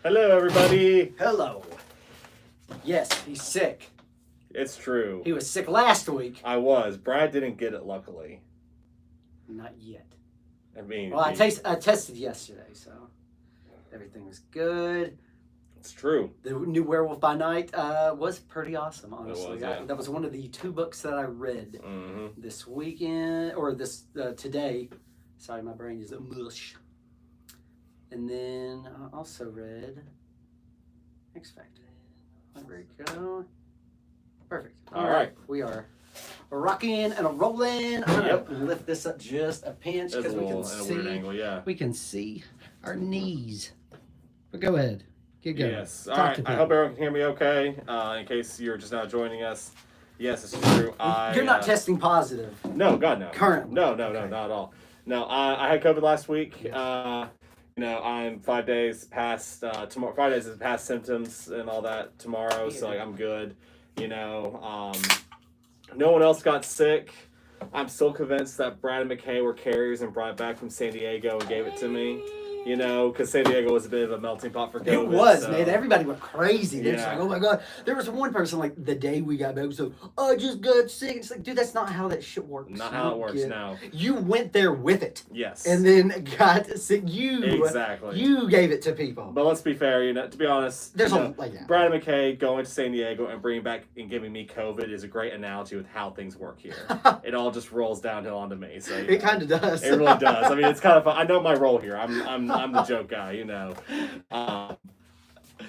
Hello, everybody. Hello. Yes, he's sick. It's true. He was sick last week. I was. Brad didn't get it, luckily. Not yet. I mean, Well, I tested yesterday, so everything was good. It's true. The new Werewolf by Night was pretty awesome, honestly. It was, yeah. That was one of the 2 books that I read this weekend, or today. Sorry, my brain is a mush. And then I also read X Factor. There we go. Perfect. All right. We are rocking and rolling. I'm going to lift this up just a pinch because we can see. Weird angle, yeah. We can see our knees. But go ahead. Get going. Yes. All right. I hope everyone can hear me okay. In case you're just now joining us. Yes, it's true. You're not testing positive. No, God, no. Currently. No, not at all. No, I had COVID last week. Yes. I'm 5 days past tomorrow. 5 days is past symptoms and all that tomorrow, so I'm good. No one else got sick. I'm still convinced that Brad and McKay were carriers and brought it back from San Diego and gave it to me. Because San Diego was a bit of a melting pot for COVID. It was, man. Everybody went crazy. They're just like, oh my God. There was one person, like, the day we got back, was like, I just got sick. It's like, dude, that's not how that shit works. Not how it works now. You went there with it. Yes. And then got sick. Exactly. You gave it to people. But let's be fair, to be honest, there's Brad and McKay going to San Diego and bringing back and giving me COVID is a great analogy with how things work here. It all just rolls downhill onto me. So it kind of does. It really does. I mean, it's kind of fun. I know my role here. I'm the joke guy. I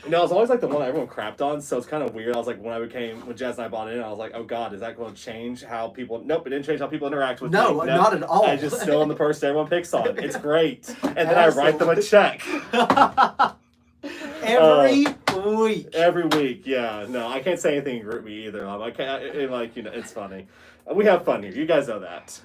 was always like the one that everyone crapped on, so it's kind of weird. I was like, when Jazz and I bought in, I was like, oh God, is that going to change how people? Nope, it didn't change how people interact with me. No, not at all. I just still am the person everyone picks on. It's great, and then I write them a check every week. Every week, yeah. No, I can't say anything in group me either. It's funny. We have fun here. You guys know that.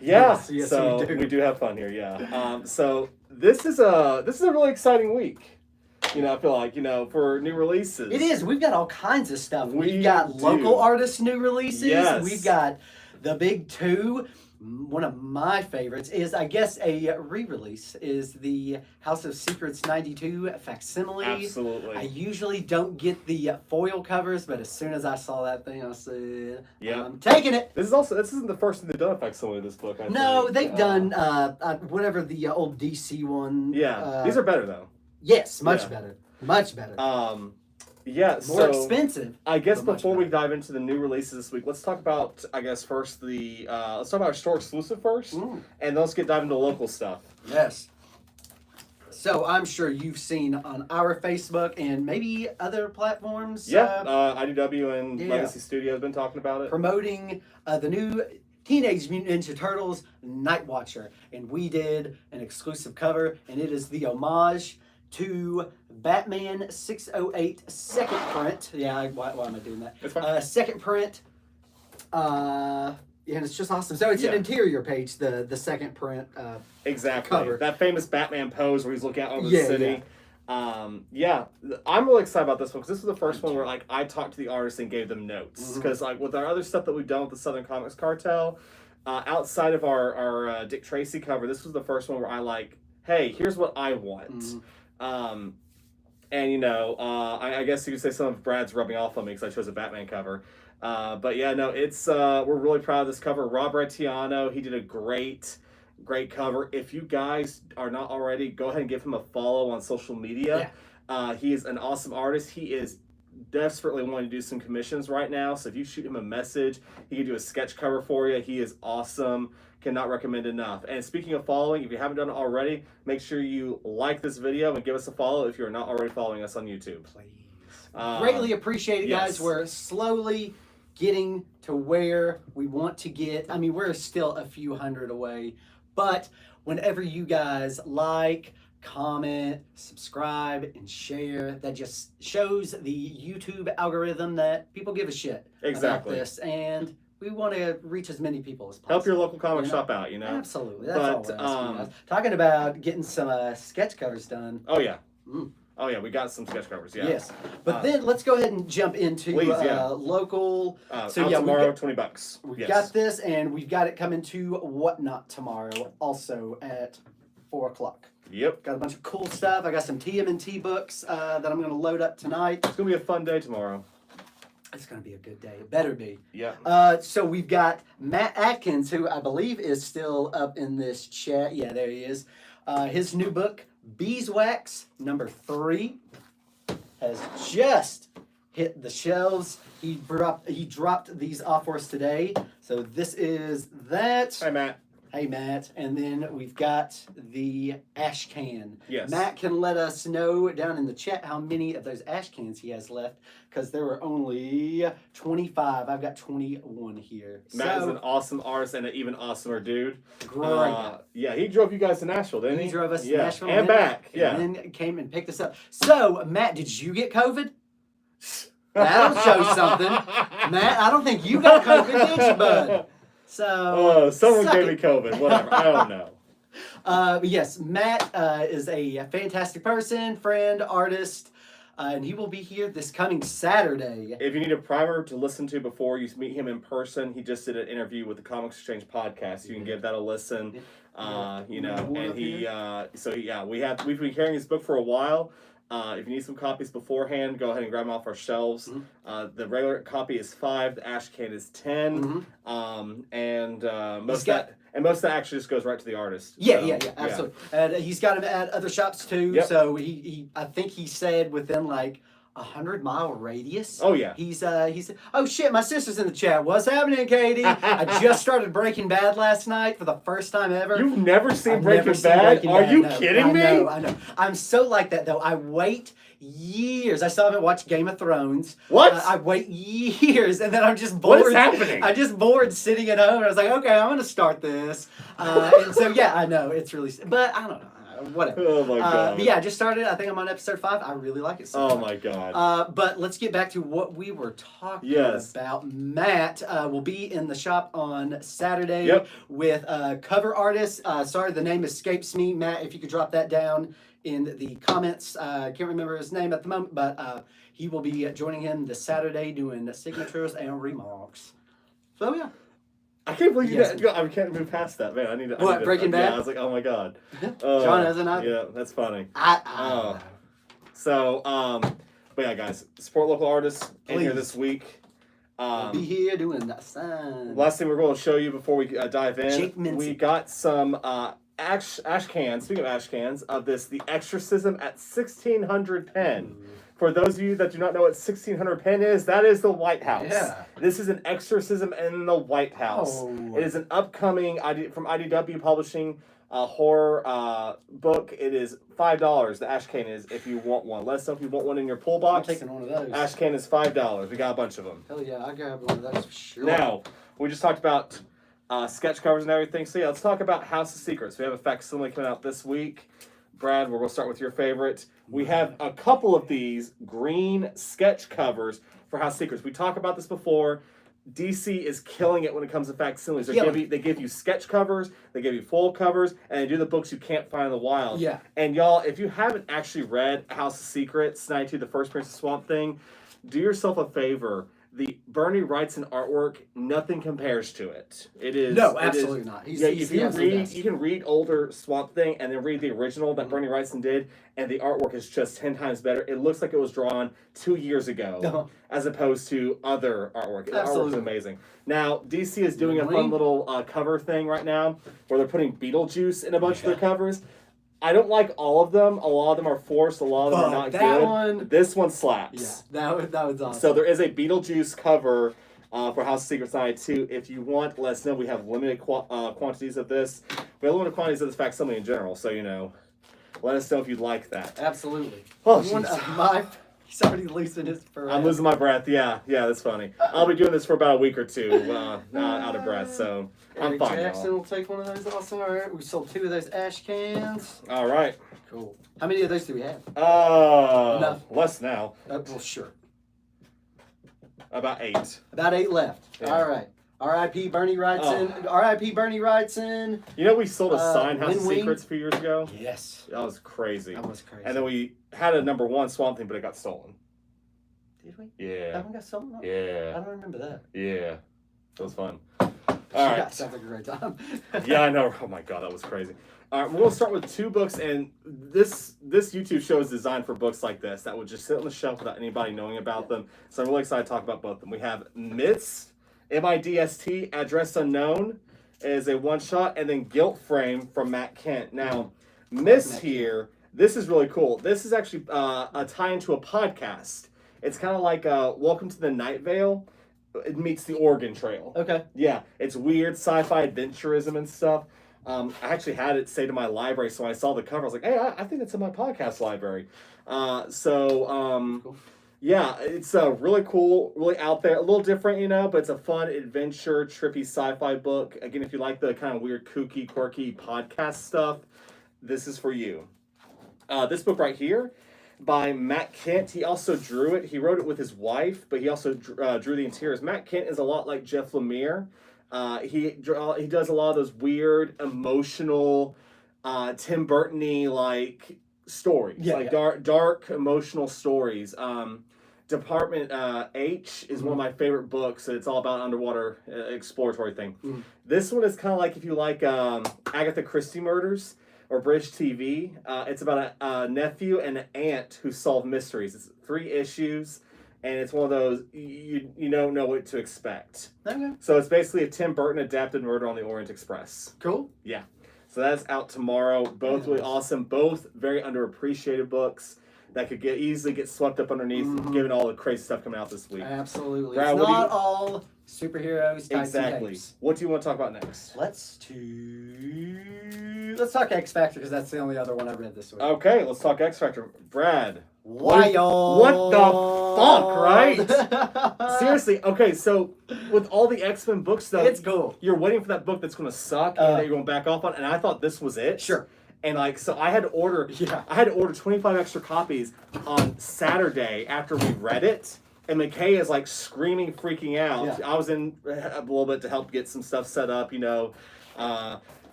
Yes, so we do have fun here, yeah. So this is a really exciting week. I feel like, for new releases. It is. We've got all kinds of stuff. We've got local artists' new releases. Yes. We've got the big 2. One of my favorites is, I guess, a re-release, is the House of Secrets 92 facsimile. Absolutely. I usually don't get the foil covers, but as soon as I saw that thing, I said, I'm taking it. This isn't the first thing they've done a facsimile of this book, I think. They've done whatever the old DC one. Yeah, these are better, though. Yes, much better. Much better. More expensive. I guess before we dive into the new releases this week, let's talk about, first let's talk about our store exclusive first, and then let's dive into local stuff. Yes. So I'm sure you've seen on our Facebook and maybe other platforms. Yeah, IDW and Legacy Studio has been talking about it. Promoting the new Teenage Mutant Ninja Turtles Nightwatcher. And we did an exclusive cover, and it is the homage to Batman 608 second print. Yeah, why am I doing that? It's fine. Second print. And it's just awesome. So it's an interior page, the second print exactly cover. That famous Batman pose where he's looking out over the city. I'm really excited about this one because this was the first one where I talked to the artists and gave them notes, because with our other stuff that we've done with the Southern Comics Cartel, outside of our Dick Tracy cover, this was the first one where I hey, here's what I want. I guess you could say some of Brad's rubbing off on me because I chose a Batman cover. It's we're really proud of this cover. Rob Rettiano, he did a great cover. If you guys are not already, go ahead and give him a follow on social media. He is an awesome artist. He is desperately wanting to do some commissions right now, so if you shoot him a message, he can do a sketch cover for you. He is awesome. Cannot recommend enough. And speaking of following, if you haven't done it already, make sure you like this video and give us a follow if you're not already following us on YouTube. Please. Greatly appreciate it, guys. We're slowly getting to where we want to get. I mean, we're still a few hundred away, but whenever you guys comment, subscribe, and share, that just shows the YouTube algorithm that people give a shit about this, and we want to reach as many people as possible. Help your local comic shop out, Absolutely. That's all we're asking, guys. Talking about getting some sketch covers done. Oh, yeah. Oh, yeah, we got some sketch covers, yeah. Yes. But then let's go ahead and jump into local. Tomorrow, $20. We've got this, and we've got it coming to Whatnot tomorrow, also at 4 o'clock. Yep. Got a bunch of cool stuff. I got some TMNT books that I'm going to load up tonight. It's going to be a fun day tomorrow. It's going to be a good day. It better be. Yeah. So we've got Matt Atkins, who I believe is still up in this chat. Yeah, there he is. His new book, Beeswax, number 3, has just hit the shelves. He dropped these off for us today. So this is that. Hi, Matt. Hey, Matt. And then we've got the ash can. Yes. Matt can let us know down in the chat how many of those ash cans he has left, because there were only 25. I've got 21 here. Matt is an awesome artist and an even awesomer dude. Great. Yeah, he drove you guys to Nashville, didn't he? He drove us to yeah. Nashville. And back. Yeah. And then came and picked us up. So, Matt, did you get COVID? That'll show something. Matt, I don't think you got COVID, did you, bud? So, someone gave me COVID. Whatever. I don't know. But yes, Matt is a fantastic person, friend, artist, and he will be here this coming Saturday. If you need a primer to listen to before you meet him in person, he just did an interview with the Comics Exchange podcast. You can give that a listen. You know, and we've been carrying his book for a while. If you need some copies beforehand, go ahead and grab them off our shelves. Mm-hmm. The regular copy is $5. The ash can is $10. Mm-hmm. Most of that actually just goes right to the artist. Yeah, absolutely. And he's got them at other shops too. Yep. So he I think he said within like 100-mile radius. Oh yeah. He said, "Oh shit, my sister's in the chat. What's happening, Katie? I just started Breaking Bad last night for the first time ever." You've never seen Breaking Bad? Are you kidding me? I know. I'm so like that though. I wait years. I still haven't watched Game of Thrones. What? I wait years, and then I'm just bored. What is happening? I'm just bored sitting at home. And I was like, okay, I'm gonna start this. And so yeah, I know it's really, but I don't know. Whatever. Oh my god. But yeah, I just started. I think I'm on episode 5. I really like it so Oh much. my god. But let's get back to what we were talking about. Matt will be in the shop on Saturday with cover artist. Sorry, the name escapes me. Matt, if you could drop that down in the comments. I can't remember his name at the moment, but he will be joining him this Saturday doing signatures and remarks. So yeah. I can't believe I can't move past that, man. I need to. Breaking Bad? Yeah, I was like, oh my god. John hasn't either. Yeah, that's funny. So, but yeah, guys, support local artists in here this week. We'll be here doing that sign. Last thing we're going to show you before we dive in, we got some ash cans. Speaking of ash cans, of this The Exorcism at 1600 pen. For those of you that do not know what 1600 pen is, that is the White House. Yeah. This is an exorcism in the White House. Oh. It is an upcoming from IDW Publishing horror book. It is $5. The ash can is if you want one. Let us know if you want one in your pull box. I'm taking one of those. Ash can is $5. We got a bunch of them. Hell yeah, I grabbed one of those for sure. Now, we just talked about sketch covers and everything. So yeah, let's talk about House of Secrets. We have a facsimile coming out this week. Brad, we're going to start with your favorite. We have a couple of these green sketch covers for House of Secrets. We talked about this before. DC is killing it when it comes to facsimiles. They give you sketch covers, they give you full covers, and they do the books you can't find in the wild. Yeah. And y'all, if you haven't actually read House of Secrets, 92, The First Prince of Swamp Thing, do yourself a favor. The Bernie Wrightson artwork, nothing compares to it. It is absolutely not. If you can read older Swamp Thing and then read the original that Bernie Wrightson did, and the artwork is just 10 times better. It looks like it was drawn 2 years ago, as opposed to other artwork. The artwork is amazing. Now DC is doing a fun little cover thing right now where they're putting Beetlejuice in a bunch of their covers. I don't like all of them. A lot of them are forced. A lot of them are not good. This one slaps. Yeah, that was awesome. So there is a Beetlejuice cover for House of Secrets 92. If you want, let us know. We have limited quantities of this. We have limited quantities of this facsimile in general. So, let us know if you'd like that. Absolutely. Oh, he's already losing his breath. I'm losing my breath. Yeah, that's funny. I'll be doing this for about a week or two out of breath. So I'm fine. Jackson will take one of those also. All right, we sold 2 of those ash cans. All right. Cool. How many of those do we have? Less now. Well, sure. About 8. About 8 left. Yeah. All right. R.I.P. Bernie Wrightson. R.I.P. Bernie Wrightson. We sold a signed House of Secrets a few years ago. Yes. That was crazy. That was crazy. And then we had a #1 Swamp Thing, but it got stolen. Did we? Yeah. That one got stolen? Yeah. I don't remember that. Yeah. It was fun. All right. Yeah, sounds like a great time. Yeah, I know. Oh my god, that was crazy. All right, we're gonna start with 2 books, and this YouTube show is designed for books like this that would just sit on the shelf without anybody knowing about them. So I'm really excited to talk about both of them. We have Midst, MIDST, Address Unknown, is a one-shot, and then Guilt Frame from Matt Kent. Now, Midst here, this is really cool. This is actually a tie into a podcast. It's kind of like Welcome to the Night Vale. It meets the Oregon Trail. Okay. Yeah, it's weird sci-fi adventurism and stuff. I actually had it say to my library, so when I saw the cover, I was like, hey, I think it's in my podcast library. Cool. Yeah, it's really cool, really out there, a little different, you know, but it's a fun adventure, trippy sci-fi book. Again, if you like the kind of weird, kooky, quirky podcast stuff, this is for you. This book right here by Matt Kent. He also drew it. He wrote it with his wife, but he also drew the interiors. Matt Kent is a lot like Jeff Lemire. He does a lot of those weird, emotional, Tim Burton-y like stories, dark emotional stories. Department H is one of my favorite books. It's all about underwater exploratory thing. Mm-hmm. This one is kind of like if you like Agatha Christie murders or British TV. It's about a nephew and an aunt who solve mysteries. It's 3 issues. And it's one of those, you don't know what to expect. Okay. So it's basically a Tim Burton adapted Murder on the Orient Express. Cool. Yeah. So that's out tomorrow. Both really awesome. Both very underappreciated books that could easily get swept up underneath, given all the crazy stuff coming out this week. Absolutely. Brad, it's not all superheroes types exactly. and tapes. What do you want to talk about next? Let's talk X Factor, because that's the only other one I read this week. Okay, let's talk X Factor. Brad. What the fuck, right? Seriously, okay, so with all the X-Men books stuff, it's cool. You're waiting for that book that's going to suck and that you're going to back off on, and I thought this was it. Sure. And so I had to order 25 extra copies on Saturday after we read it. And McKay is like screaming, freaking out. Yeah. I was in a little bit to help get some stuff set up, And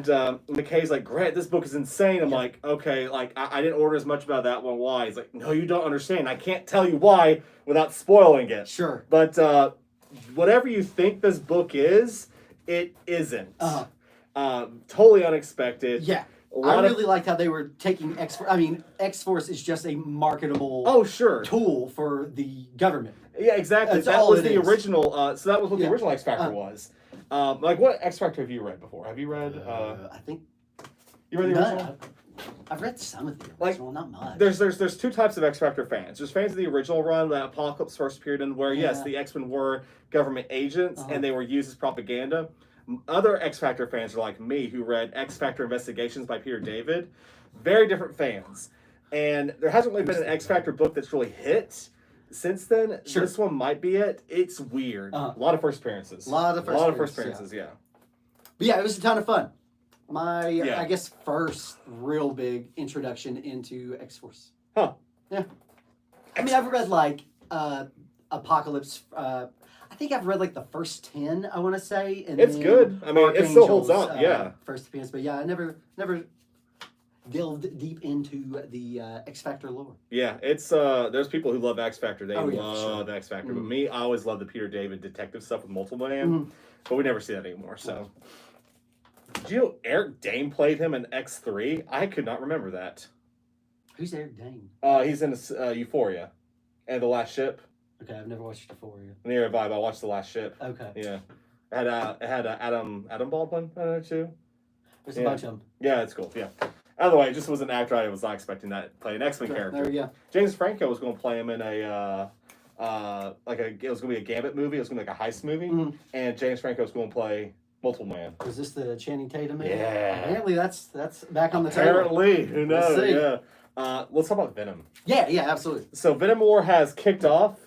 McKay's like, Grant, this book is insane. I'm like, okay, I didn't order as much about that one. Why? He's like, no, you don't understand. I can't tell you why without spoiling it. Sure. But whatever you think this book is, it isn't. Totally unexpected. Yeah. I really liked how they were taking X-Force. I mean, X-Force is just a marketable tool for the government. Yeah, exactly. That was the original. So that was what the original X Factor was. What X Factor have you read before? Have you read? I think you read the original. I've read some of the original, not much. There's 2 types of X Factor fans. There's fans of the original run that Apocalypse first appeared in, where yes, the X-Men were government agents and they were used as propaganda. Other X Factor fans are like me, who read X Factor Investigations by Peter David. Very different fans, and there hasn't really been an X Factor book that's really hit. Since then, this one might be it. It's weird. A lot of first appearances. A lot of first appearances, yeah. But yeah, it was a ton of fun. My, I guess, first real big introduction into X-Force. Huh. Yeah. I mean, I've read, Apocalypse. I think I've read, the first 10, I want to say. And it's good. I mean, it still holds up, First appearance. But yeah, I never delved deep into the X Factor lore. Yeah, it's there's people who love X Factor. They love X Factor. But me, I always love the Peter David detective stuff with Multiple Man. But we never see that anymore. So, did you know Eric Dane played him in X3? I could not remember that. Who's Eric Dane? He's in Euphoria and The Last Ship. Okay, I've never watched Euphoria. Neither have I. I watched The Last Ship. Okay. Yeah, it had Adam Baldwin too. There's a bunch of them. Yeah, it's cool. Yeah. Either way, it just was an actor I was not expecting that to play an X-Men character. There we go. James Franco was going to play him in it was going to be a Gambit movie. It was going to be like a heist movie, and James Franco was going to play Multiple Man. Was this the Channing Tatum movie? Yeah. Apparently, that's back on the table. Apparently, who knows? Yeah. Let's talk about Venom. Yeah, absolutely. So Venom War has kicked off,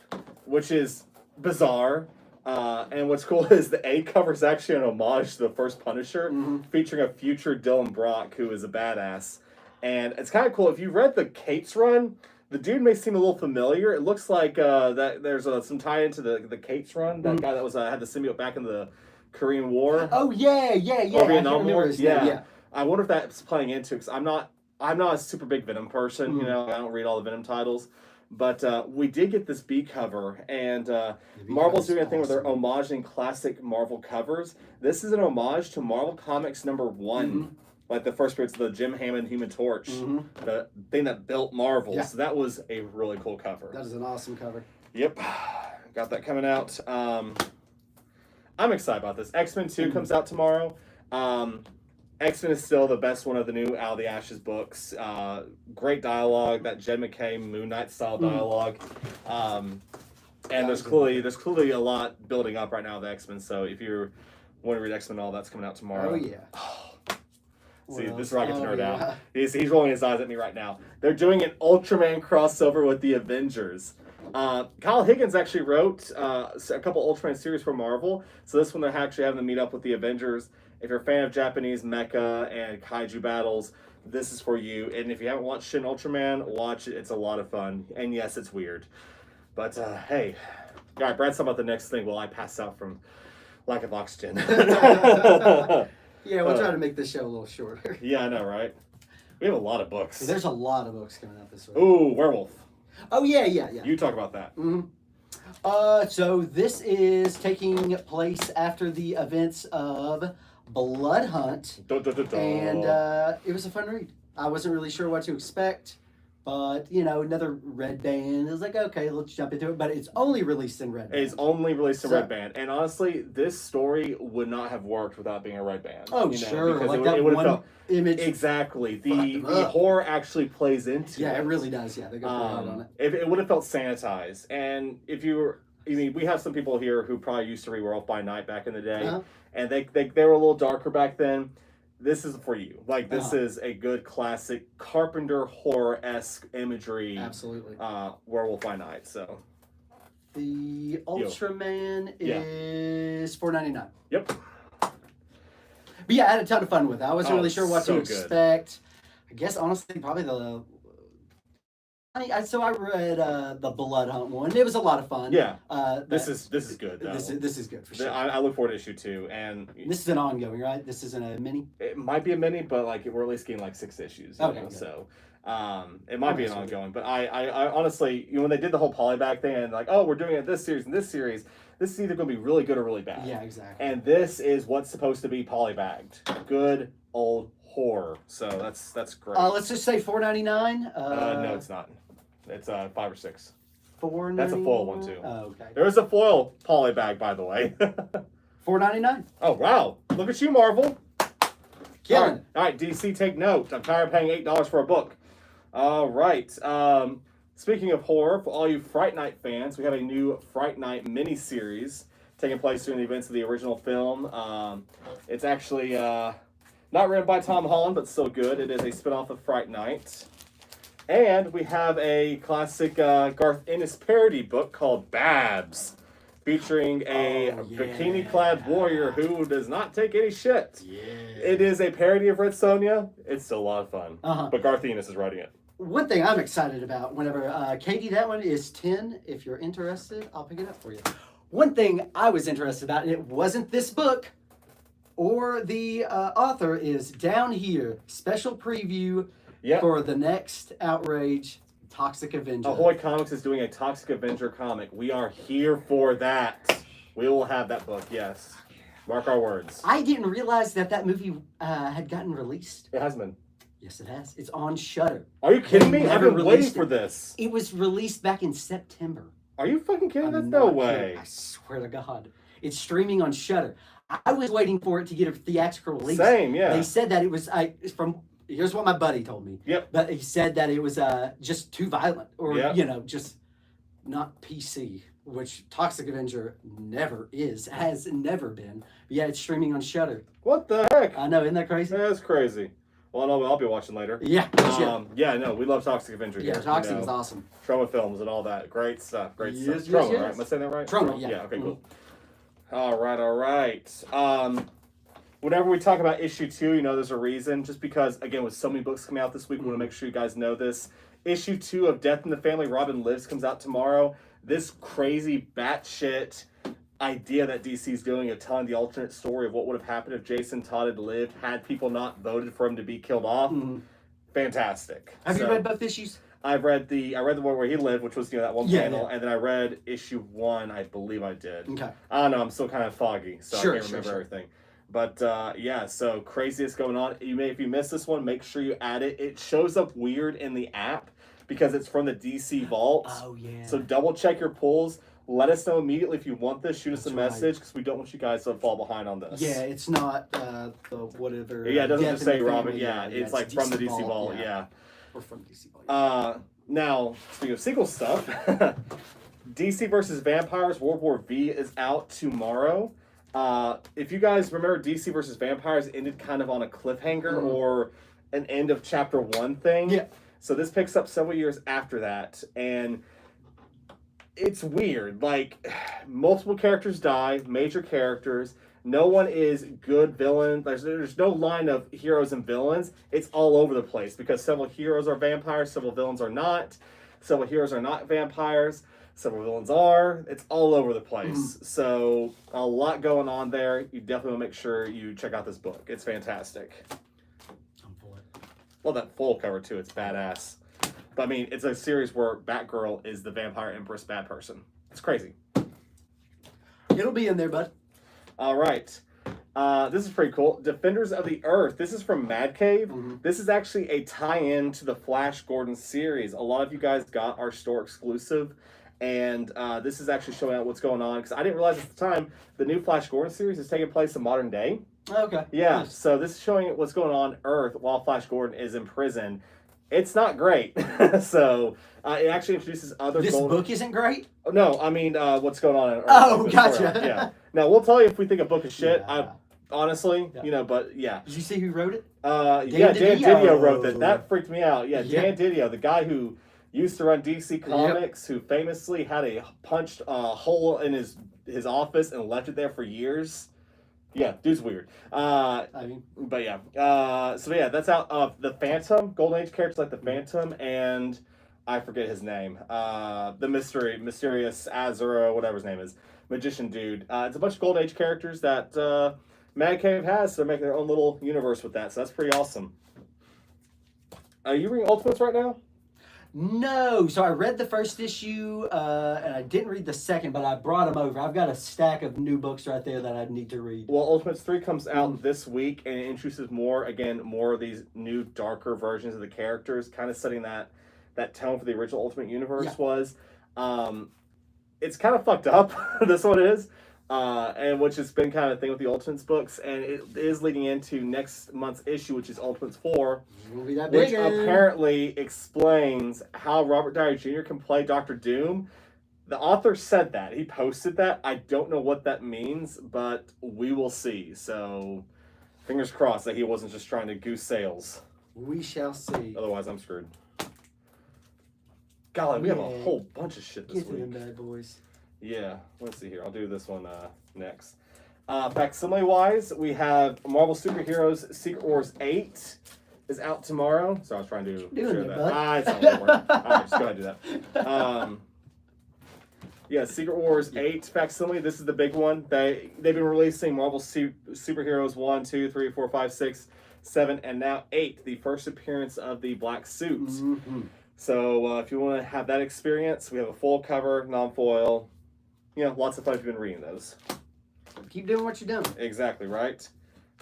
which is bizarre. And what's cool is the A cover is actually an homage to the first Punisher, featuring a future Dylan Brock, who is a badass. And it's kind of cool. If you read the Cates run, the dude may seem a little familiar. It looks like that there's some tie into the Cates run. That guy that was had the symbiote back in the Korean War. Oh yeah. Or Vietnam War. Yeah. I wonder if that's playing into, because I'm not a super big Venom person. I don't read all the Venom titles. But we did get this B cover, and B Marvel's doing a cover's thing where they're awesome. homaging classic Marvel covers. This is an homage to Marvel Comics #1. Like the first appearance of the Jim Hammond Human Torch, the thing that built Marvel. Yeah. So that was a really cool cover. That is an awesome cover. Yep. Got that coming out. I'm excited about this. X-Men 2 comes out tomorrow. X-Men is still the best one of the new Out of the Ashes books. Great dialogue, that Jed McKay Moon Knight style dialogue. And there's clearly a lot building up right now with the X-Men. So if you want to read X-Men, all that's coming out tomorrow. Oh yeah. See, this is where I get to nerd out. He's rolling his eyes at me right now. They're doing an Ultraman crossover with the Avengers. Kyle Higgins actually wrote a couple Ultraman series for Marvel. So this one they're actually having them meet up with the Avengers. If you're a fan of Japanese mecha and kaiju battles, this is for you. And if you haven't watched Shin Ultraman, watch it. It's a lot of fun. And yes, it's weird. But hey, all right, Brad's talking about the next thing while I pass out from lack of oxygen. Yeah, we'll try to make this show a little shorter. Yeah, I know, right? We have a lot of books. There's a lot of books coming out this week. Ooh, Werewolf. Oh, yeah. You talk about that. So this is taking place after the events of Blood Hunt. And it was a fun read. I wasn't really sure what to expect. But, another Red Band. It was like, okay, let's jump into it. But it's only released in Red Band. It's only released in Red Band. And honestly, this story would not have worked without being a Red Band. Oh, sure. Because like that one image. Exactly. The horror actually plays into it. Yeah, it really does. Yeah, they go pretty hard on it. It would have felt sanitized. And if you were... we have some people here who probably used to read Werewolf by Night back in the day. And they were a little darker back then. This is for you. Like, this is a good classic Carpenter horror-esque imagery. Absolutely. Werewolf by Night, so. The Ultraman is $4.99. Yep. But yeah, I had a ton of fun with it. I wasn't really sure what to expect. I guess, honestly, probably so I read the Blood Hunt one. It was a lot of fun. Yeah. This is good, though. This is good, for sure. I look forward to issue 2. And this is an ongoing, right? This isn't a mini? It might be a mini, but we're at least getting 6 issues. Okay. So it might be an ongoing. But I honestly, when they did the whole polybag thing and we're doing it this series and this series, this is either going to be really good or really bad. Yeah, exactly. And this is what's supposed to be polybagged. Good old horror. So that's great. Let's just say $4.99. No, it's not. It's 5 or 6. $4.99. That's a foil one too. Oh, okay. There is a foil poly bag, by the way. $4.99. Oh wow! Look at you, Marvel. Killing. All right, DC, take note. I'm tired of paying $8 for a book. All right. Speaking of horror, for all you Fright Night fans, we have a new Fright Night miniseries taking place during the events of the original film. It's actually not written by Tom Holland, but still good. It is a spinoff of Fright Night. And we have a classic Garth Ennis parody book called Babs, featuring a bikini-clad warrior who does not take any shit. Yeah. It is a parody of Red Sonja. It's still a lot of fun. But Garth Ennis is writing it. One thing I'm excited about, whenever, Katie, that one is 10. If you're interested, I'll pick it up for you. One thing I was interested about, and it wasn't this book or the author, is down here, special preview for the next Outrage, Toxic Avenger. Ahoy Comics is doing a Toxic Avenger comic. We are here for that. We will have that book, yes. Mark our words. I didn't realize that movie had gotten released. It has been. Yes, it has. It's on Shudder. Are you kidding me? I've been waiting for this. It was released back in September. Are you fucking kidding? That's no way. Kidding. I swear to God. It's streaming on Shudder. I was waiting for it to get a theatrical release. Same, yeah. They said that it was here's what my buddy told me. Yep. But he said that it was just too violent or just not PC, which Toxic Avenger never is, has never been. But yeah, it's streaming on Shudder. What the heck? I know, isn't that crazy? That's crazy. Well, I know I'll be watching later. Yeah. No, we love Toxic Avenger here. Yeah, Toxic is awesome. Trauma films and all that. Great stuff. Great stuff. Yes, Trauma, yes. right? Am I saying that right? Trauma, yeah. Yeah, okay, cool. All right. Whenever we talk about issue 2, there's a reason. Just because, again, with so many books coming out this week, we want to make sure you guys know this. Issue 2 of Death in the Family, Robin Lives comes out tomorrow. This crazy batshit idea that DC's doing of telling the alternate story of what would have happened if Jason Todd had lived, had people not voted for him to be killed off. Fantastic. Have you read both issues? I read the one where he lived, which was that one Yeah, panel, and then I read issue 1. I believe I did. Okay. I don't know. I'm still kind of foggy, so Sure, I can't sure, remember sure. everything. But yeah, so craziest going on. If you miss this one, make sure you add it. It shows up weird in the app because it's from the DC Vault. Oh yeah. So double check your pulls. Let us know immediately if you want this. Shoot us a That's right. message because we don't want you guys to fall behind on this. Yeah, it's not the whatever. Yeah, it doesn't Death just in say the Robin. Family. Yeah, it's like from the DC Vault. Yeah. Or from DC Vault. Now, speaking of sequel stuff, DC versus Vampires World War V is out tomorrow. If you guys remember, DC versus Vampires ended kind of on a cliffhanger or an end of chapter 1 thing. Yeah. So this picks up several years after that, and it's weird. Like, multiple characters die, major characters. No one is good villain. There's no line of heroes and villains. It's all over the place because several heroes are vampires, several villains are not. Several heroes are not vampires. Several villains are. It's all over the place. So a lot going on there. You definitely want to make sure you check out this book. It's fantastic. I'm for it. Well, that full cover too. It's badass. But I mean, it's a series where Batgirl is the vampire empress bad person. It's crazy. It'll be in there, bud. All right. This is pretty cool. Defenders of the Earth. This is from Mad Cave. This is actually a tie-in to the Flash Gordon series. A lot of you guys got our store exclusive, and this is actually showing out what's going on, because I didn't realize at the time the new Flash Gordon series is taking place in modern day. Okay. Yeah, Nice. so this is showing what's going on Earth while Flash Gordon is in prison. It's not great. So it actually introduces other This book isn't great? No, I mean what's going on in Earth. Oh, Like, gotcha. Yeah. Now, we'll tell you if we think a book is shit. Yeah. Honestly, Yeah. but yeah. Did you see who wrote it? Yeah, Dan Didio wrote that. Didio. That freaked me out. Yeah, Yeah. Dan Didio, the guy who used to run DC Comics, who famously had a punched hole in his office and left it there for years. Yeah, dude's weird. But yeah. So yeah, that's out. The Phantom, Golden Age characters like the Phantom, and I forget his name. The mysterious Azura, whatever his name is, magician dude. It's a bunch of Golden Age characters that Mad Cave has, so they're making their own little universe with that. So that's pretty awesome. Are you reading Ultimates right now? No. So I read the first issue, and I didn't read the second, but I brought them over. I've got a stack of new books right there that I need to read. Well, Ultimates 3 comes out this week, and it introduces more of these new, darker versions of the characters, kind of setting that tone for the original Ultimate Universe was. It's kind of fucked up, this one is, and which has been kind of a thing with the Ultimates books, and it is leading into next month's issue, which is Ultimates 4, Won't be that which big. apparently explains how Robert Downey Jr. can play Dr. Doom. The author said that. He posted that. I don't know what that means, but we will see. So, fingers crossed that he wasn't just trying to goose sales. We shall see. Otherwise, I'm screwed. Golly, we have a whole bunch of shit this Get to them week. bad boys. Yeah, let's see here. I'll do this one next. Facsimile-wise, we have Marvel Superheroes Secret Wars 8 is out tomorrow. So I was trying to share that. Bud? It's not going to work. All right, just go ahead and do that. Yeah, Secret Wars 8 Facsimile. This is the big one. They've been releasing Marvel Superheroes 1, 2, 3, 4, 5, 6, 7, and now 8. The first appearance of the black suit. So if you want to have that experience, we have a full cover, non-foil. Lots of fun if you've been reading those. Keep doing what you're doing. Exactly, right?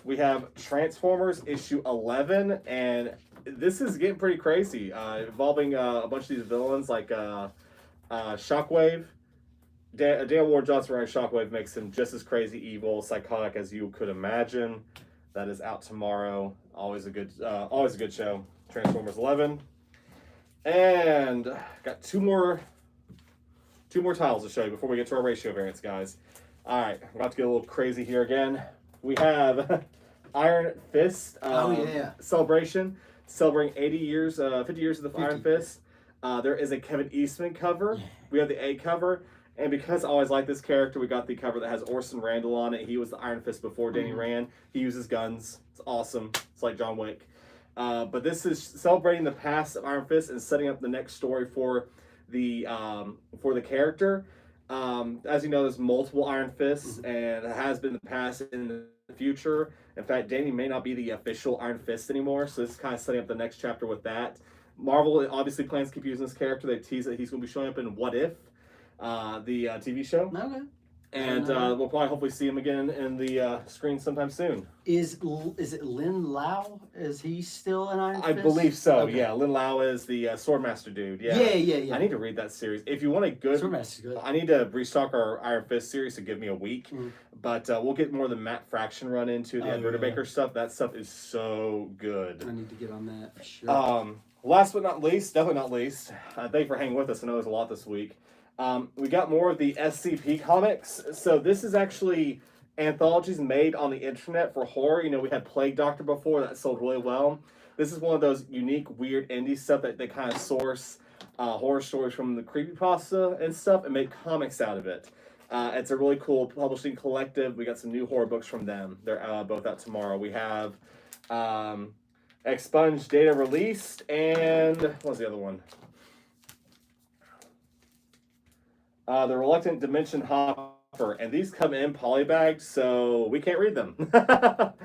We have Transformers issue 11, and this is getting pretty crazy, involving a bunch of these villains like Shockwave. Dan Warren Johnson writing Shockwave makes him just as crazy, evil, psychotic as you could imagine. That is out tomorrow. Always a good show. Transformers 11. And got two more titles to show you before we get to our ratio variants, guys. All right, I'm about to get a little crazy here again. We have Iron Fist celebration, celebrating 50 years of the Iron Fist. There is a Kevin Eastman cover. We have the A cover. And because I always like this character, we got the cover that has Orson Randall on it. He was the Iron Fist before Danny Rand. He uses guns. It's awesome. It's like John Wick. But this is celebrating the past of Iron Fist and setting up the next story for the character. As you know, there's multiple Iron Fists, and it has been in the past and in the future. In fact, Danny may not be the official Iron Fist anymore, so this is kind of setting up the next chapter with that. Marvel obviously plans to keep using this character. They tease that he's going to be showing up in What If, the TV show. Okay. And we'll probably hopefully see him again in the screen sometime soon. Is it Lin Lau? Is he still in Iron Fist? I believe so. Okay. Yeah, Lin Lau is the Swordmaster dude. Yeah. Yeah. I need to read that series. If you want a good, Swordmaster's good. I need to restock our Iron Fist series to give me a week. Mm. But we'll get more of the Matt Fraction run into the Ed Baker stuff. That stuff is so good. I need to get on that for sure. Last but not least, definitely not least, thank you for hanging with us. I know there's a lot this week. We got more of the SCP comics. So this is actually anthologies made on the internet for horror. You know, we had Plague Doctor before that sold really well. This is one of those unique, weird indie stuff that they kind of source horror stories from the creepypasta and stuff and make comics out of it. It's a really cool publishing collective. We got some new horror books from them. They're both out tomorrow. We have Expunge Data released, and what was the other one? The Reluctant Dimension Hopper, and these come in polybagged, so we can't read them. But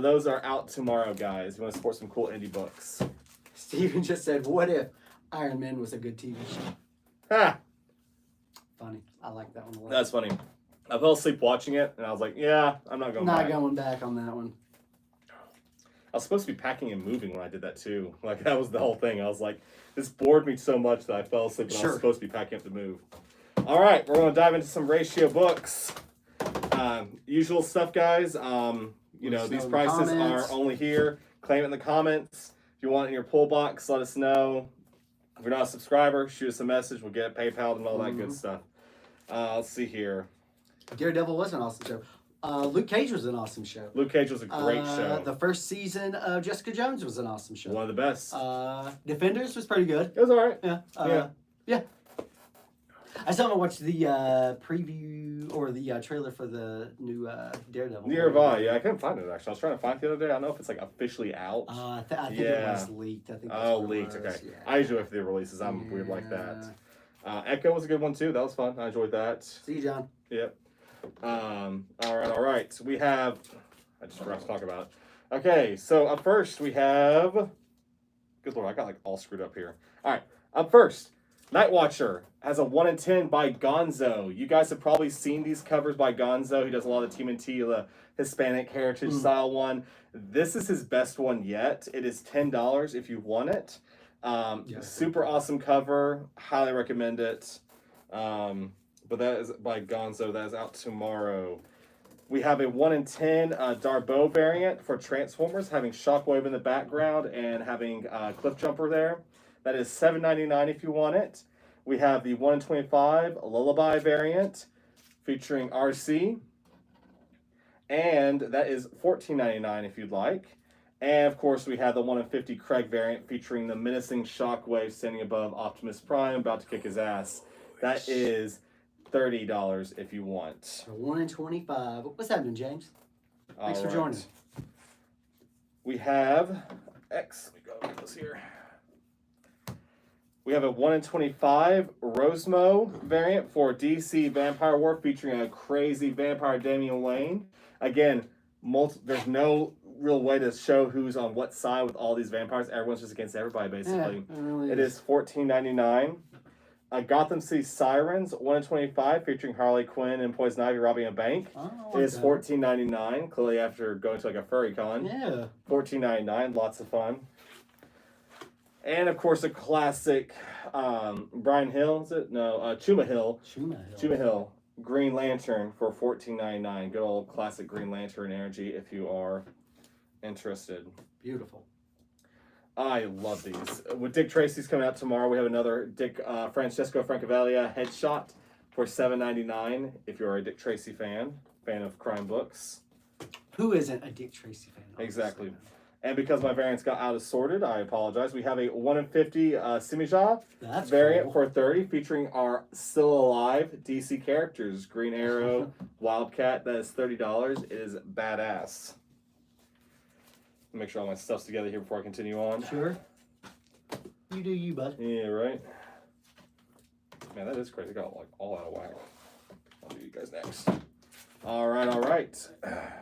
those are out tomorrow, guys. You want to support some cool indie books. Steven just said, what if Iron Man was a good TV show? Ha! Funny. I like that one a lot. That's funny. I fell asleep watching it, and I was like, yeah, I'm not going back. Not going back on that one. I was supposed to be packing and moving when I did that, too. Like, that was the whole thing. I was like, this bored me so much that I fell asleep, and I was supposed to be packing up to move. All right, we're going to dive into some ratio books. Usual stuff, guys. You know, these prices are only here. Claim it in the comments. If you want it in your pull box, let us know. If you're not a subscriber, shoot us a message. We'll get it PayPal and all that good stuff. Let's see here. Daredevil was an awesome show. Luke Cage was an awesome show. Luke Cage was a great show. The first season of Jessica Jones was an awesome show. One of the best. Defenders was pretty good. It was all right. Yeah. I still haven't watched the preview or the trailer for the new Daredevil. Nearby, yeah, I couldn't find it actually. I was trying to find it the other day. I don't know if it's like officially out. I think it was leaked. I think. Leaked. Okay. Yeah. I usually wait for the releases. I'm weird like that. Echo was a good one too. That was fun. I enjoyed that. See you, John. Yep. All right. So we have. I just forgot to talk about it. Okay, so up first we have. Good lord, I got like all screwed up here. All right, up first. Nightwatcher has a 1 in 10 by Gonzo. You guys have probably seen these covers by Gonzo. He does a lot of TMNT, the Hispanic heritage style one. This is his best one yet. It is $10 if you want it. Super awesome cover. Highly recommend it. But that is by Gonzo. That is out tomorrow. We have a 1 in 10 Darbo variant for Transformers, having Shockwave in the background and having Cliff Jumper there. That is $7.99 if you want it. We have the 1 in 25 Lullaby variant featuring RC. And that is $14.99 if you'd like. And of course, we have the 1 in 50 Craig variant featuring the menacing Shockwave standing above Optimus Prime, about to kick his ass. That is $30 if you want. 1 in 25. What's happening, James? Thanks for joining. We have X. Let me go get this here. We have a 1 in 25 Rosemo variant for DC Vampire War featuring a crazy vampire Damian Wayne. Again, there's no real way to show who's on what side with all these vampires. Everyone's just against everybody, basically. Yeah, it really is $14.99. Gotham City Sirens, 1 in 25, featuring Harley Quinn and Poison Ivy robbing a bank. It is $14.99, clearly after going to like a furry con. Yeah. $14.99, lots of fun. And of course, a classic Brian Hill, is it? No, Chuma Hill. Green Lantern for $14.99. Good old classic Green Lantern energy if you are interested. Beautiful. I love these. With Dick Tracy's coming out tomorrow, we have another Francesco Francavilla headshot for $7.99 if you're a Dick Tracy fan of crime books. Who isn't a Dick Tracy fan? Exactly. And because my variants got out of sorted, I apologize. We have a 1 in 50 Simija variant for $30, featuring our still alive DC characters. Green Arrow, Wildcat, that is $30. It is badass. Make sure all my stuff's together here before I continue on. Sure. You do you, bud. Yeah, right. Man, that is crazy. I got like all out of whack. I'll do you guys next. All right.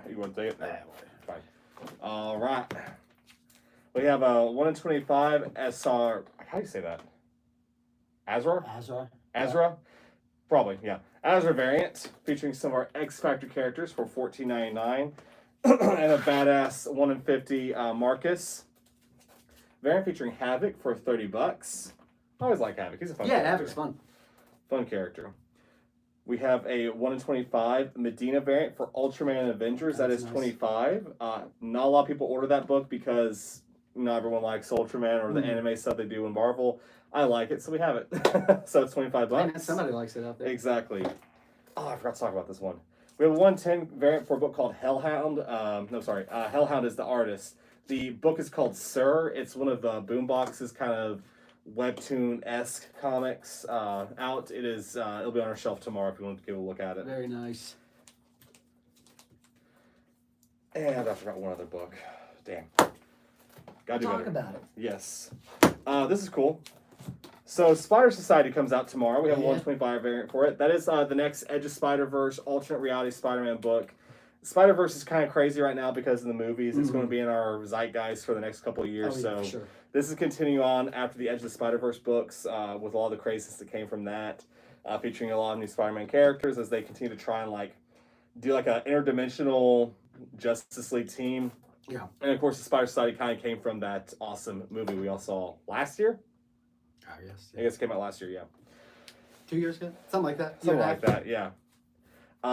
You want to take it? Fine. All right. We have a 1 in 25 SR. How do you say that? Azra? Azra? Probably, yeah. Azra variant featuring some of our X Factor characters for $14.99. And a badass 1 in 50 Marcus variant featuring Havoc for $30. I always like Havoc. He's a fun character. Yeah, Havoc's fun. Fun character. We have a 1 in 25 Medina variant for Ultraman and Avengers. That is nice. 25. Not a lot of people order that book because not everyone likes Ultraman or the anime stuff they do in Marvel. I like it, so we have it. So it's $25. Man, somebody likes it out there. Exactly. Oh, I forgot to talk about this one. We have a 110 variant for a book called Hellhound. Hellhound is the artist. The book is called Sir. It's one of the Boombox's kind of webtoon-esque comics out. It is. It'll be on our shelf tomorrow if you want to give a look at it. Very nice. And I forgot one other book. Damn. Gotta do Talk better. about it. Yes. This is cool. So Spider Society comes out tomorrow. We have a 125 variant for it. That is the next Edge of Spider-Verse alternate reality Spider-Man book. Spider-Verse is kind of crazy right now because of the movies. It's going to be in our zeitgeist for the next couple of years. This is continuing on after the Edge of the Spider-Verse books with all the craziness that came from that, featuring a lot of new Spider-Man characters as they continue to try and do like an interdimensional Justice League team. Yeah. And of course, the Spider Society kind of came from that awesome movie we all saw last year. Oh, yes. I guess it came out last year, yeah. 2 years ago? Something like that. Something like that, yeah.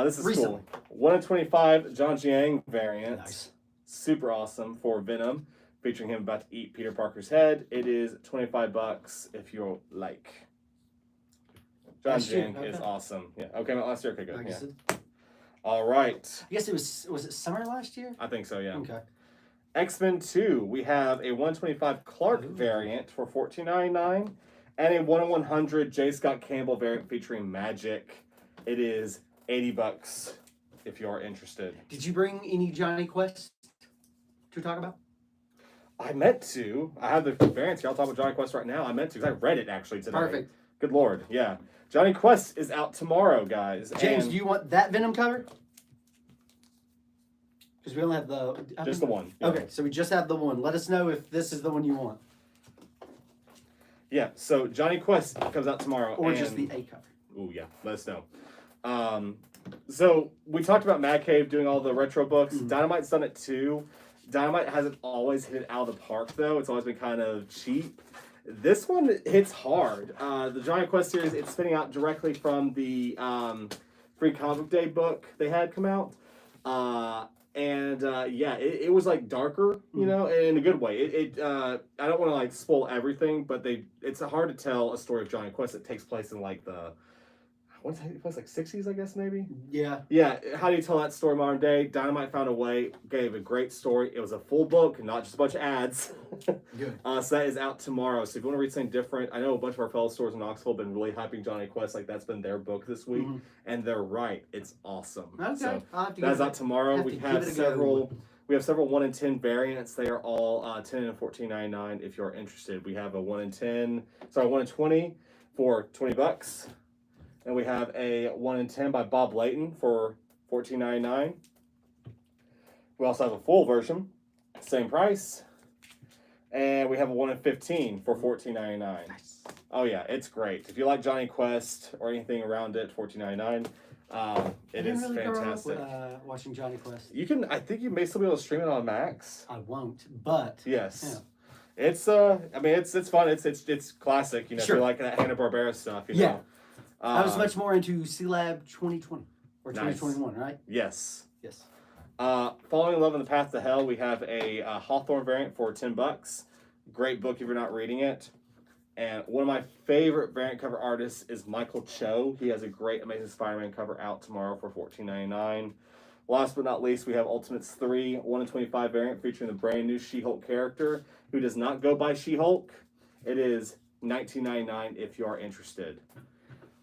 This is cool. 1 in 25 John Jiang variant. Nice. Super awesome for Venom, featuring him about to eat Peter Parker's head. It is $25 if you like. John Jiang is awesome. Yeah. Okay, not last year. Okay, good. Yeah. All right. I guess it was it summer last year? I think so, yeah. Okay. X-Men 2, we have a 125 Clark variant for $14.99 and a 1 in 100 J. Scott Campbell variant featuring Magic. It is $80 if you are interested. Did you bring any Johnny Quest to talk about? I meant to. I have the variants here. I'll talk about Johnny Quest right now. I meant to because I read it actually today. Perfect. Good Lord, yeah. Johnny Quest is out tomorrow, guys. James, do you want that Venom cover? Because we only have the... Just the one. Yeah. Okay, so we just have the one. Let us know if this is the one you want. Yeah, so Johnny Quest comes out tomorrow. Or just the A cover. Oh, yeah. Let us know. So we talked about Mad Cave doing all the retro books. Dynamite's done it too. Dynamite hasn't always hit it out of the park, though. It's always been kind of cheap. This one hits hard. The Johnny Quest series, it's spinning out directly from the Free Comic Book Day book they had come out. It was darker, you know, in a good way. I don't want to spoil everything, but it's hard to tell a story of Johnny Quest that takes place in what's it place 60s, I guess, maybe? Yeah. Yeah. How do you tell that story modern day? Dynamite found a way, gave a great story. It was a full book, not just a bunch of ads. Good. So that is out tomorrow. So if you want to read something different, I know a bunch of our fellow stores in Knoxville have been really hyping Johnny Quest. That's been their book this week. And they're right. It's awesome. Okay. So that's out tomorrow. We have several 1 in 10 variants. They are all 10 and $14.99 if you're interested. We have a 1 in 20 for $20. And we have a 1 in 10 by Bob Layton for $14.99. We also have a full version, same price. And we have a 1 in 15 for $14.99. Nice. Oh yeah, it's great. If you like Johnny Quest or anything around it, $14.99. It is fantastic. Watching Johnny Quest. I think you may still be able to stream it on Max. I won't, but yes. Yeah. It's it's fun. It's classic, you know, if you like that Hanna-Barbera stuff, you know. I was much more into C-Lab 2020 or 2021, right? Yes. Yes. Falling in Love in the Path to Hell, we have a Hawthorne variant for $10. Great book if you're not reading it. And one of my favorite variant cover artists is Michael Cho. He has a great Amazing Spider-Man cover out tomorrow for $14.99. Last but not least, we have Ultimates 3, 1 in 25 variant featuring the brand new She-Hulk character who does not go by She-Hulk. It is $19.99 if you are interested.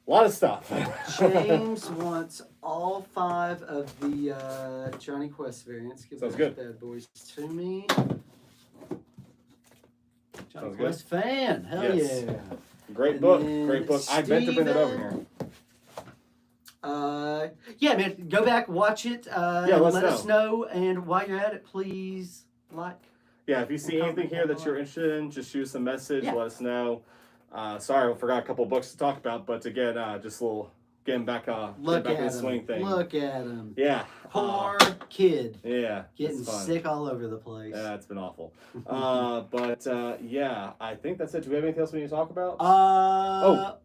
A lot of stuff. James wants all 5 of the Johnny Quest variants. Give those bad boys to me. Johnny Quest fan. Hell yeah. Great book. Great book. I meant to bring it over here. Yeah, man. Go back, watch it. Let us know. And while you're at it, please like. Yeah, if you see anything here that you're interested in, just shoot us a message. Let us know. Sorry, I forgot a couple books to talk about, but again, just a little getting back in the swing thing. Look at him. Yeah. Poor kid. Yeah. Getting sick all over the place. Yeah, it's been awful. Yeah, I think that's it. Do we have anything else we need to talk about?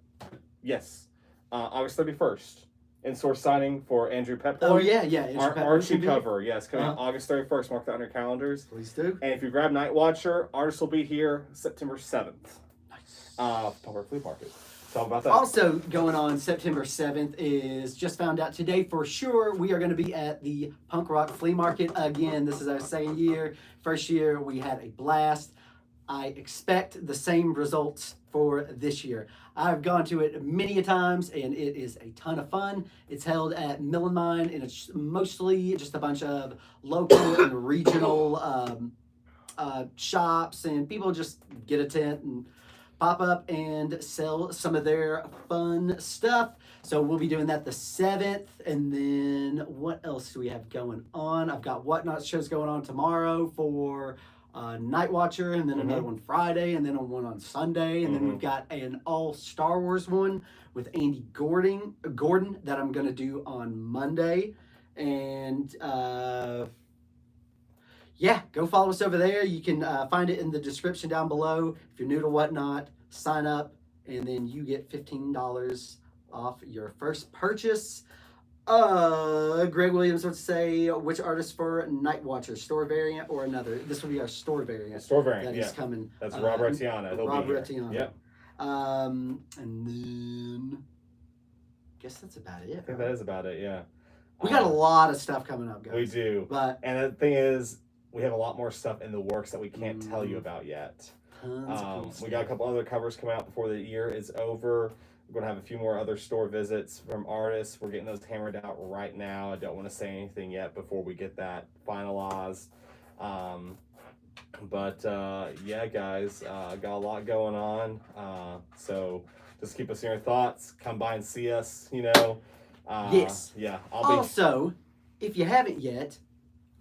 Yes. August 31st. In-store signing for Andrew Peploy. Oh, yeah. Archie cover. Yes, coming out August 31st. Mark that on your calendars. Please do. And if you grab Nightwatcher, artists will be here September 7th. Nice. Public Flea Market. Tell them about that. Also going on September 7th is, just found out today for sure, we are going to be at the Punk Rock Flea Market again. This is our second year. First year, we had a blast. I expect the same results for this year. I've gone to it many a times, and it is a ton of fun. It's held at Mill and Mine, and it's mostly just a bunch of local and regional shops, and people just get a tent and pop up and sell some of their fun stuff. So we'll be doing that the 7th, and then what else do we have going on? I've got Whatnot shows going on tomorrow for Nightwatcher, and then another one Friday, and then one on Sunday, and then we've got an all Star Wars one with Andy Gordon that I'm gonna do on Monday, and yeah, go follow us over there. You can find it in the description down below. If you're new to Whatnot, sign up, and then you get $15 off your first purchase. Greg Williams would say, which artist for Nightwatcher, store variant or another? This will be our store variant. Store variant, that is coming. That's Rob Rettiana. Rob Rettiana. Yep. And then I guess that's about it. I think that is about it. Yeah. We got a lot of stuff coming up, guys. We do. And the thing is, we have a lot more stuff in the works that we can't tell you about yet. Tons of cool stuff. We got a couple other covers coming out before the year is over. We're going to have a few more other store visits from artists. We're getting those hammered out right now. I don't want to say anything yet before we get that finalized. Yeah, guys, got a lot going on. So just keep us in your thoughts. Come by and see us, Yes. Yeah. Also, if you haven't yet,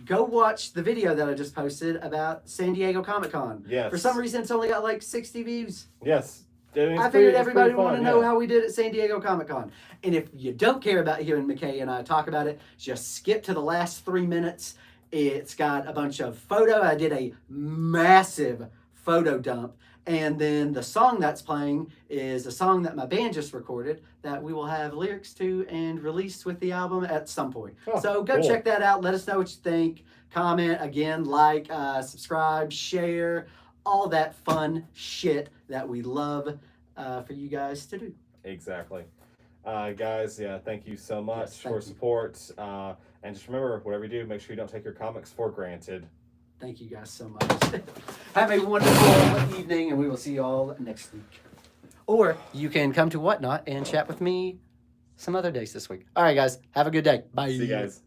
go watch the video that I just posted about San Diego Comic-Con. Yes. For some reason, it's only got like 60 views. Yes. I figured everybody would want to know how we did at San Diego Comic-Con. And if you don't care about hearing McKay and I talk about it, just skip to the last 3 minutes. It's got a bunch of photo. I did a massive photo dump. And then the song that's playing is a song that my band just recorded that we will have lyrics to and release with the album at some point. Oh, so go check that out. Let us know what you think. Comment, again, like, subscribe, share, all that fun shit that we love for you guys to do. Exactly. Guys, thank you so much for support. And just remember, whatever you do, make sure you don't take your comics for granted. Thank you guys so much. Have a wonderful evening, and we will see you all next week. Or you can come to Whatnot and chat with me some other days this week. All right, guys. Have a good day. Bye. See you guys.